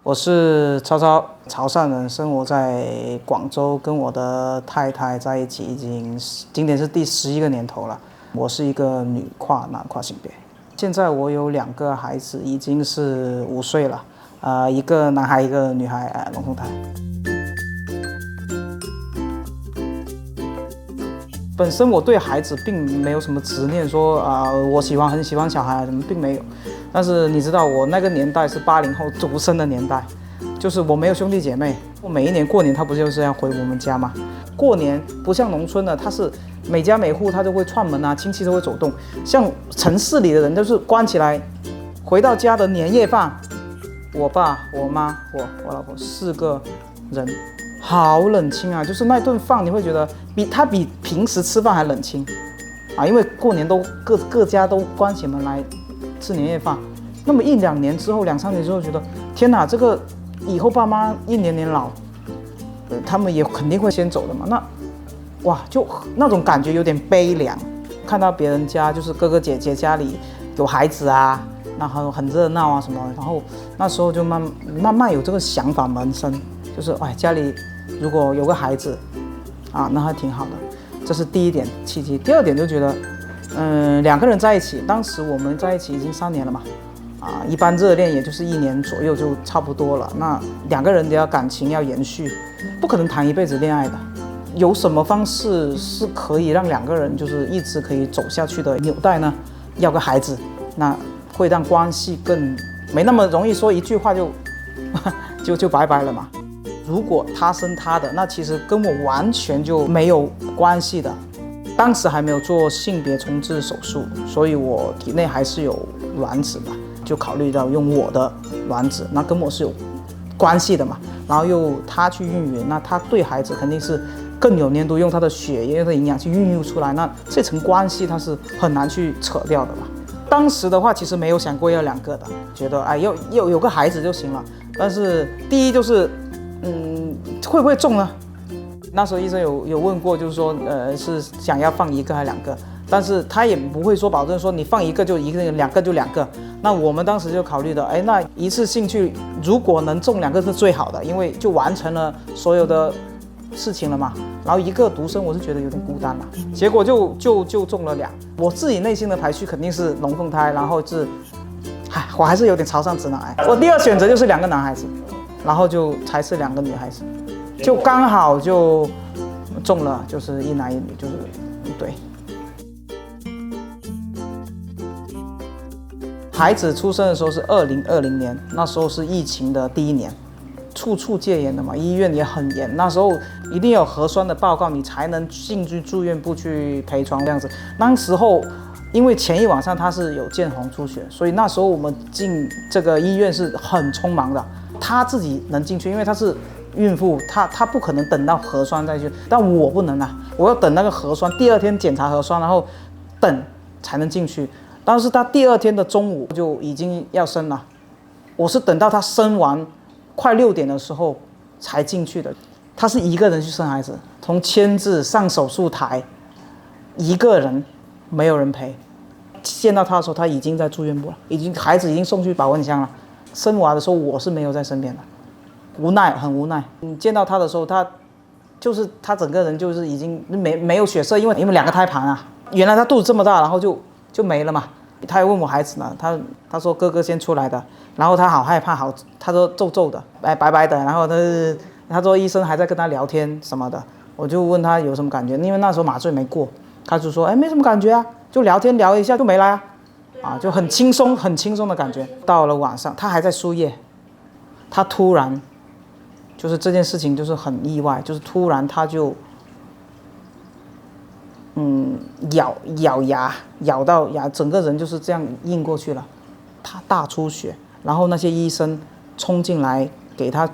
我是超超，潮汕人，生活在广州，跟我的太太在一起今年是第11个年头了。我是一个女跨男跨性别，现在我有2个孩子，已经是5岁了，一个男孩，一个女孩，龙凤胎。本身我对孩子并没有什么执念，说我很喜欢小孩什么，并没有。但是你知道，我那个年代是80后独生的年代，就是我没有兄弟姐妹。我每一年过年，他不就是要回我们家吗？过年不像农村的，他是每家每户他都会串门啊，亲戚都会走动。像城市里的人都是关起来，回到家的年夜饭，我爸、我妈、我老婆4个人。好冷清啊！就是那顿饭，你会觉得比平时吃饭还冷清啊！因为过年都各家都关起门来吃年夜饭。那么1、2年之后，2、3年之后，觉得天哪，这个以后爸妈一年年老，他们也肯定会先走的嘛。那哇，就那种感觉有点悲凉。看到别人家就是哥哥姐姐家里有孩子啊，然后很热闹啊什么，然后那时候就慢慢有这个想法萌生，就是家里如果有个孩子啊，那还挺好的。这是第一点契机。第二点就觉得2个人在一起，当时我们在一起已经3年了嘛，一般热恋也就是1年左右就差不多了。那2个人的感情要延续，不可能谈一辈子恋爱的。有什么方式是可以让2个人就是一直可以走下去的纽带呢？要个孩子，那会让关系更没那么容易说一句话就拜拜了嘛。如果他生他的，那其实跟我完全就没有关系的。当时还没有做性别重置手术，所以我体内还是有卵子的，就考虑到用我的卵子，那跟我是有关系的嘛。然后又他去孕育，那他对孩子肯定是更有粘度，用他的血液、用他的营养去孕育出来，那这层关系他是很难去扯掉的嘛。当时的话，其实没有想过要2个的，觉得有个孩子就行了。但是第一就是会不会中呢？那时候医生有问过，就是说是想要放1个还是2个，但是他也不会说保证说你放1个就1个，2个就2个。那我们当时就考虑的，那一次性去，如果能中2个是最好的，因为就完成了所有的事情了嘛。然后1个独生，我是觉得有点孤单了，结果就中了2。我自己内心的排序肯定是龙凤胎，然后我还是有点朝上直男癌。我第2选择就是2个男孩子，然后就才是2个女孩子，就刚好就中了，就是1男1女，就是对。孩子出生的时候是2020年，那时候是疫情的第1年，处处戒严的嘛，医院也很严，那时候一定要有核酸的报告，你才能进去住院部去陪床这样子。那时候因为前一晚上他是有见红出血，所以那时候我们进这个医院是很匆忙的。他自己能进去，因为他是孕妇，他不可能等到核酸再去，但我不能啊，我要等那个核酸，第2天检查核酸，然后等才能进去。但是他第2天的中午就已经要生了，我是等到他生完快6点的时候才进去的。他是1个人去生孩子，从签字上手术台，1个人，没有人陪。见到他的时候，他已经在住院部了，孩子已经送去保温箱了。生娃的时候我是没有在身边的，很无奈。见到他的时候，他整个人就是已经没有血色，因为2个胎盘啊，原来他肚子这么大，然后就没了嘛。他还问我孩子呢，他说哥哥先出来的，然后他好害怕，他说皱皱的，白白的，然后他说医生还在跟他聊天什么的，我就问他有什么感觉，因为那时候麻醉没过，他就说没什么感觉啊，就聊天聊一下就没来啊，就很轻松的感觉。到了晚上他还在输液，他突然就是这件事情就是很意外，就是突然他就咬牙咬到牙，整个人就是这样硬过去了，他大出血，然后那些医生冲进来给他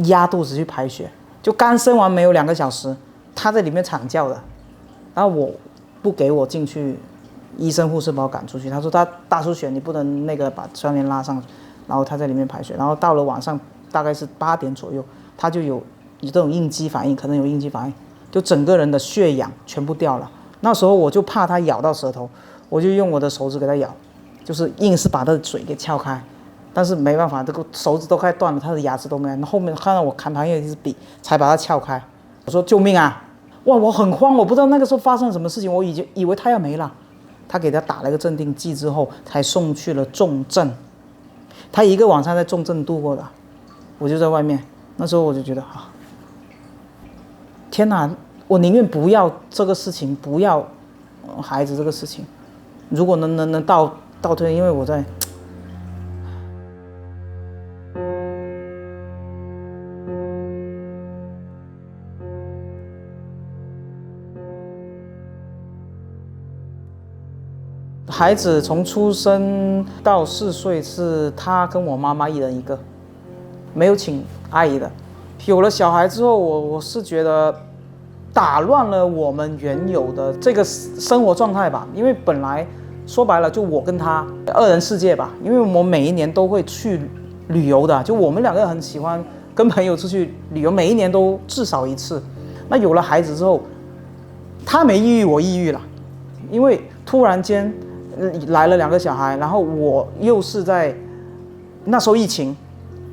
压肚子去排血，就刚生完没有2个小时，他在里面惨叫的，然后我不给我进去，医生护士把我赶出去，他说他大出血，你不能把窗帘拉上，然后他在里面排血，然后到了晚上大概是8点左右，他就有这种应激反应，可能有应激反应，就整个人的血氧全部掉了。那时候我就怕他咬到舌头，我就用我的手指给他咬，就是硬是把他的嘴给撬开，但是没办法，这个手指都快断了，他的牙齿都没了。后面看到我砍螃蟹一支笔，才把它撬开。我说救命啊！哇，我很慌，我不知道那个时候发生了什么事情，我已经以为他要没了。他给他打了一个镇定剂之后，才送去了重症。他一个晚上在重症度过的，我就在外面。那时候我就觉得啊，天哪！我宁愿不要这个事情，不要孩子这个事情。如果能倒退，因为我在。孩子从出生到4岁是他跟我妈妈一人一个，没有请阿姨的。有了小孩之后，我是觉得打乱了我们原有的这个生活状态吧。因为本来说白了就我跟他2人世界吧，因为我每一年都会去旅游的，就我们2个很喜欢跟朋友出去旅游，每一年都至少1次。那有了孩子之后，他没抑郁，我抑郁了，因为突然间来了2个小孩，然后我又是在那时候疫情，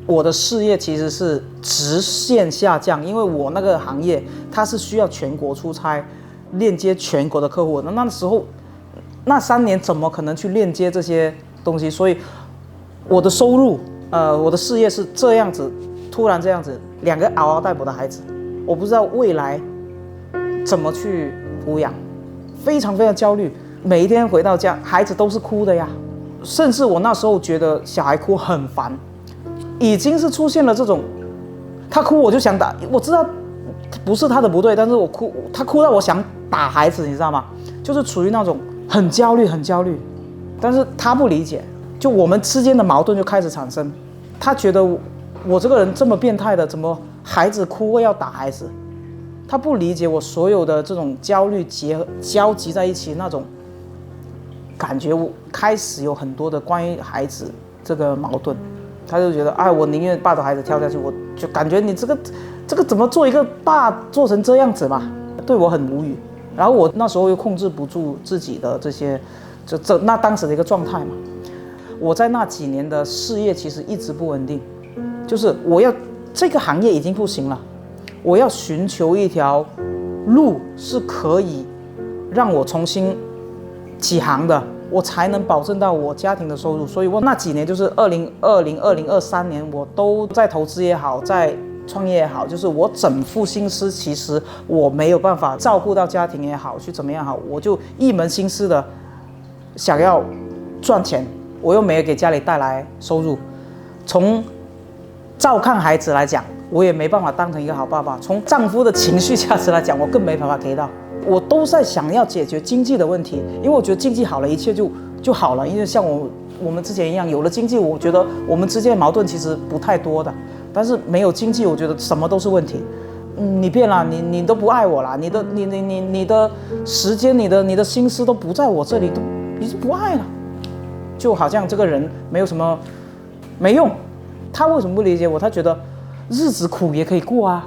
我的事业其实是直线下降，因为我那个行业它是需要全国出差，链接全国的客户。那时候那3年怎么可能去链接这些东西？所以我的收入，我的事业是这样子，突然这样子，2个嗷嗷待哺的孩子，我不知道未来怎么去抚养，非常非常焦虑。每一天回到家，孩子都是哭的呀，甚至我那时候觉得小孩哭很烦，已经是出现了这种，他哭我就想打，我知道不是他的不对，但是他哭到我想打孩子，你知道吗？就是处于那种很焦虑，但是他不理解，就我们之间的矛盾就开始产生，他觉得我这个人这么变态的，怎么孩子哭我要打孩子？他不理解我所有的这种焦虑交集在一起那种感觉，我开始有很多的关于孩子这个矛盾，他就觉得，哎，我宁愿抱着孩子跳下去，我就感觉你这个怎么做一个爸做成这样子嘛，对我很无语。然后我那时候又控制不住自己的这些，那当时的一个状态嘛。我在那几年的事业其实一直不稳定，就是这个行业已经不行了，我要寻求一条路是可以让我重新起航的，我才能保证到我家庭的收入。所以我那几年就是2020、2023年，我都在投资也好，在创业也好，就是我整副心思，其实我没有办法照顾到家庭也好，去怎么样好，我就一门心思的想要赚钱，我又没有给家里带来收入。从照看孩子来讲，我也没办法当成一个好爸爸；从丈夫的情绪价值来讲，我更没办法给到。我都在想要解决经济的问题，因为我觉得经济好了，一切就好了。因为像我们之前一样，有了经济，我觉得我们之间的矛盾其实不太多的。但是没有经济，我觉得什么都是问题。你变了，你都不爱我了，你的时间，你的心思都不在我这里，你就不爱了，就好像这个人没有什么没用。他为什么不理解我？他觉得日子苦也可以过啊。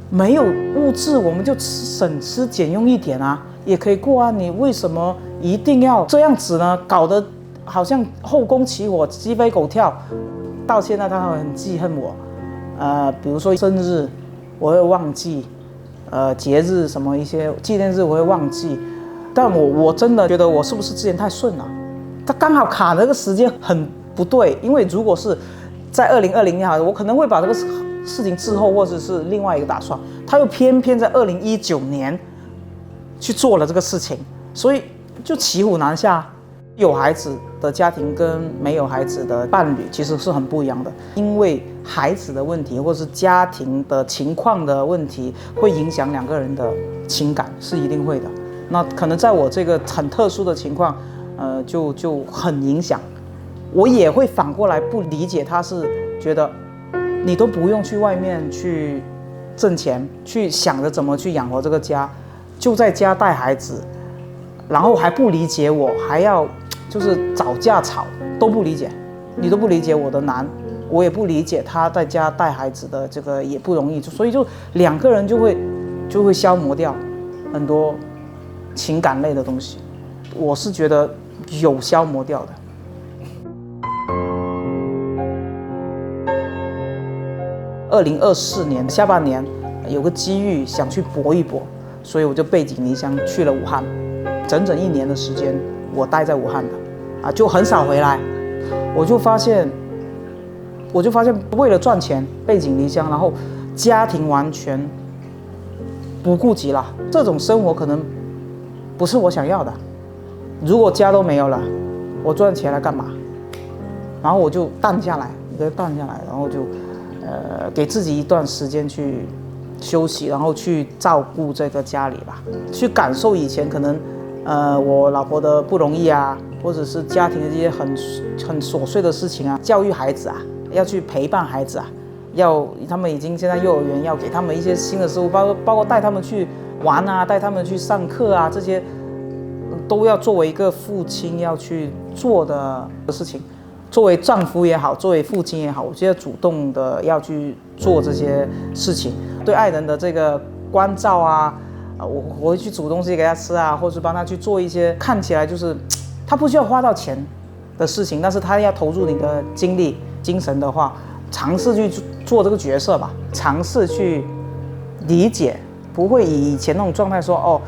没有物质，我们就省吃俭用一点啊，也可以过啊。你为什么一定要这样子呢？搞得好像后宫起火，鸡飞狗跳。到现在他很记恨我，比如说生日我会忘记，节日什么一些纪念日我会忘记。但我真的觉得我是不是之前太顺了？他刚好卡那个时间很不对，因为如果是在2020年好，我可能会把这个事情滞后，或者是另外一个打算。他又偏偏在2019年去做了这个事情，所以就骑虎难下。有孩子的家庭跟没有孩子的伴侣其实是很不一样的，因为孩子的问题或是家庭的情况的问题，会影响2个人的情感，是一定会的。那可能在我这个很特殊的情况，就很影响。我也会反过来不理解，他是觉得你都不用去外面去挣钱，去想着怎么去养活这个家，就在家带孩子，然后还不理解我，还要就是找架吵，都不理解，你都不理解我的难，我也不理解他在家带孩子的这个也不容易，所以就2个人就会消磨掉很多情感类的东西，我是觉得有消磨掉的。2024年下半年有个机遇想去搏一搏，所以我就背井离乡去了武汉，整整1年的时间我待在武汉的，就很少回来。我就发现为了赚钱背井离乡，然后家庭完全不顾及了，这种生活可能不是我想要的。如果家都没有了，我赚钱来干嘛？然后我就淡下来，然后就给自己一段时间去休息，然后去照顾这个家里吧，去感受以前可能我老婆的不容易啊，或者是家庭的这些很琐碎的事情啊，教育孩子啊，要去陪伴孩子啊，他们已经现在幼儿园，要给他们一些新的事物，包括带他们去玩啊，带他们去上课啊，这些都要作为一个父亲要去做的事情。作为丈夫也好，作为父亲也好，我觉得主动的要去做这些事情，对爱人的这个关照啊，我会去煮东西给他吃啊，或者帮他去做一些看起来就是他不需要花到钱的事情，但是他要投入你的精力、精神的话，尝试去做这个角色吧，尝试去理解，不会以前那种状态说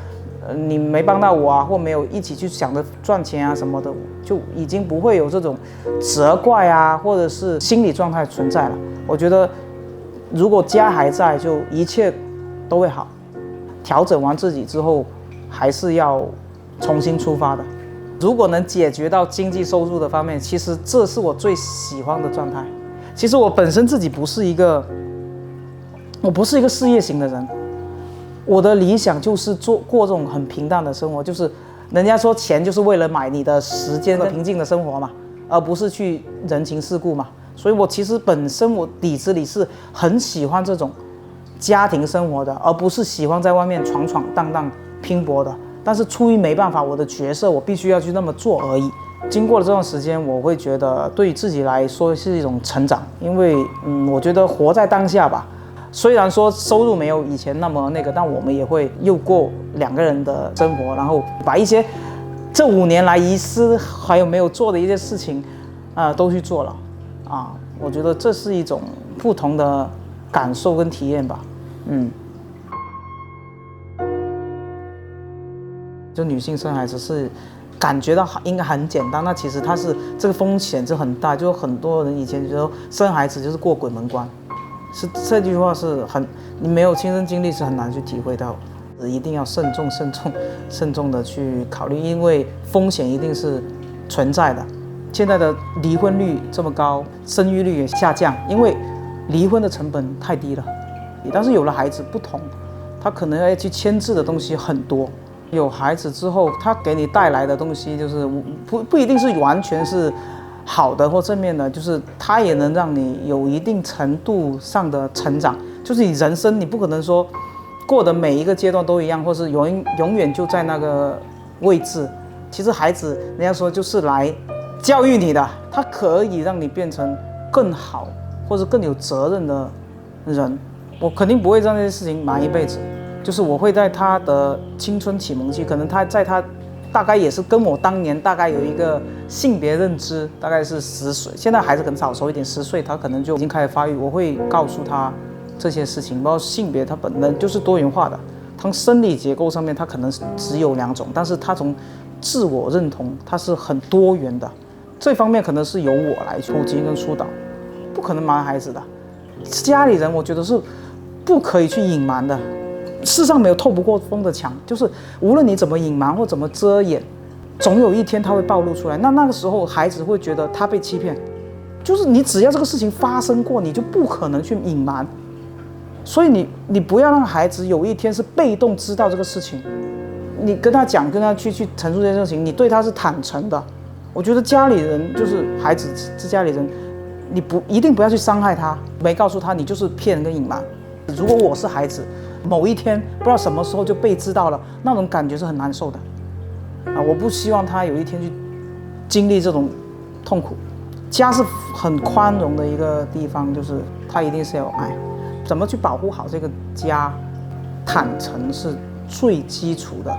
你没帮到我啊，或没有一起去想着赚钱啊什么的，就已经不会有这种责怪啊，或者是心理状态存在了。我觉得如果家还在，就一切都会好。调整完自己之后，还是要重新出发的。如果能解决到经济收入的方面，其实这是我最喜欢的状态。其实我本身自己不是一个事业型的人。我的理想就是过这种很平淡的生活，就是人家说钱就是为了买你的时间的平静的生活嘛，而不是去人情世故嘛。所以我其实本身我底子里是很喜欢这种家庭生活的，而不是喜欢在外面闯闯荡荡拼搏的。但是出于没办法，我的角色我必须要去那么做而已。经过了这段时间，我会觉得对自己来说是一种成长，因为我觉得活在当下吧。虽然说收入没有以前那么那个，但我们也会又过2个人的生活，然后把一些这5年来遗失还有没有做的一些事情，都去做了，我觉得这是一种不同的感受跟体验吧，就女性生孩子是感觉到应该很简单，那其实它是这个风险是很大，就很多人以前觉得生孩子就是过鬼门关。是这句话是你没有亲身经历是很难去体会到，一定要慎重的去考虑，因为风险一定是存在的。现在的离婚率这么高，生育率也下降，因为离婚的成本太低了。但是有了孩子不同，他可能要去牵制的东西很多。有孩子之后，他给你带来的东西就是不一定是完全是好的或正面的，就是它也能让你有一定程度上的成长。就是你人生，你不可能说过的每一个阶段都一样，或是永远就在那个位置。其实孩子，人家说就是来教育你的，他可以让你变成更好或者更有责任的人。我肯定不会让这些事情瞒一辈子，就是我会在他的青春启蒙期，可能他大概也是跟我当年大概有一个性别认知，大概是10岁，现在孩子可能早熟一点，10岁他可能就已经开始发育。我会告诉他这些事情，包括性别，它本身就是多元化的，从生理结构上面它可能只有2种，但是它从自我认同它是很多元的。这方面可能是由我来普及跟疏导，不可能瞒孩子的。家里人我觉得是不可以去隐瞒的。世上没有透不过风的墙，就是无论你怎么隐瞒或怎么遮掩，总有一天它会暴露出来。那个时候孩子会觉得他被欺骗，就是你只要这个事情发生过，你就不可能去隐瞒。所以你不要让孩子有一天是被动知道这个事情，你跟他讲，跟他去陈述这件事情，你对他是坦诚的。我觉得家里人就是孩子是家里人，你一定不要去伤害他，没告诉他你就是骗跟隐瞒。如果我是孩子，某一天不知道什么时候就被知道了，那种感觉是很难受的我不希望他有一天去经历这种痛苦。家是很宽容的一个地方，就是他一定是要有爱。怎么去保护好这个家，坦诚是最基础的。